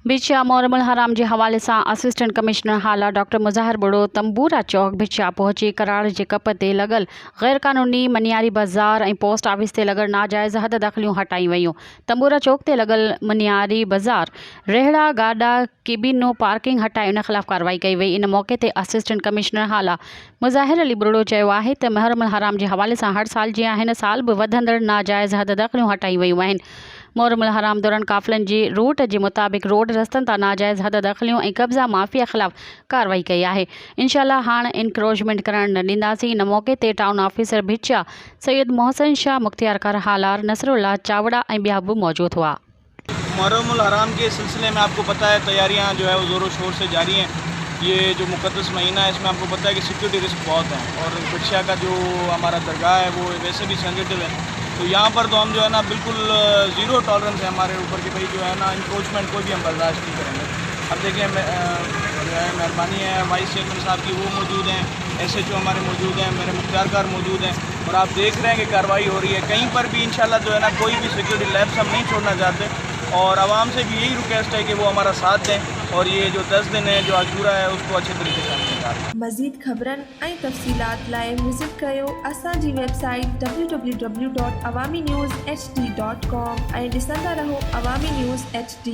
बिछिया मोरमुल हराम के हवाले से असिस्टेंट कमिश्नर हाला डॉक्टर मुज़ाहिर बुढ़ो तंबूरा चौक बिछिया पहुंची कराड़ के कप ते लगल गैर कानूनी मनियारी बाज़ार और पोस्ट ऑफिस ते लगल नाजायज़ हद दखलियों हटाई वयूं। तंबूरा चौक ते लगल मनियारी बाज़ार रेहड़ा गाडा केबिनो पार्किंग हटाए उन खिलाफ कार्रवाई कई वई। इन मौके ते असिस्टेंट कमिश्नर हाला मुज़ाहिर अली बुढ़ो चयो आहे त मोरमुल हराम के हवाले से हर साल जीअं हिन साल भी वधंदड़ नाजायज़ हद दखलियों हटाई वयूं आहिनि। मोरमुल हराम दौरान काफ़िलनि जी रूट के मुताबिक रोड रस्तनि तां नाजायज़ हद दखलियों ऐं कब्ज़ा माफ़िया ख़िलाफ़ कार्रवाई कई आहे। इंशाअल्लाह हाणे इंक्रोचमेंट करण न ॾींदासीं। इन मौके ते टाउन ऑफिसर बिछिया सैयद मोहसिन शाह मुख्तियार कर हालार नसरुल्लाह चावड़ा ऐं ॿिया बि मौजूद हुआ। मुहर्रमुल हराम के सिलसिले में आपको पता है तैयारियां जो है वो ज़ोरों शोर से जारी हैं। ये जो मुक़द्दस महीना है इसमें आपको पता है कि सिक्योरिटी रिस्क बहुत है और बिछिया का जो हमारा दरगाह है वो वैसे भी सेंसिटिव है। तो यहाँ पर तो हम जो है ना बिल्कुल ज़ीरो टॉलरेंस है हमारे ऊपर कि भाई जो है ना इंक्रोचमेंट कोई भी हम बर्दाश्त नहीं करेंगे। अब देखिए जो है मेहरबानी है वाइस चेयरमैन साहब की वो मौजूद हैं, SHO हमारे मौजूद हैं, मेरे मुख्तियारकार मौजूद हैं और आप देख रहे हैं कि कार्रवाई हो रही है। कहीं पर भी इंशाल्लाह जो है ना कोई भी सिक्योरिटी लैब्स हम नहीं छोड़ना चाहते और आवाम से भी यही रिक्वेस्ट है कि वो हमारा साथ दें और ये जो 10 दिन है जो अधूरा है उसको अच्छे तरीके से हम निकालें। मज़ीद ख़बरन ऐं तफ़सीलात लाइ विज़िट कयो असांजी वेबसाइट www.awamiNewsHD.com ऐं ॾिसंदा रहो अवामी न्यूज़ HD।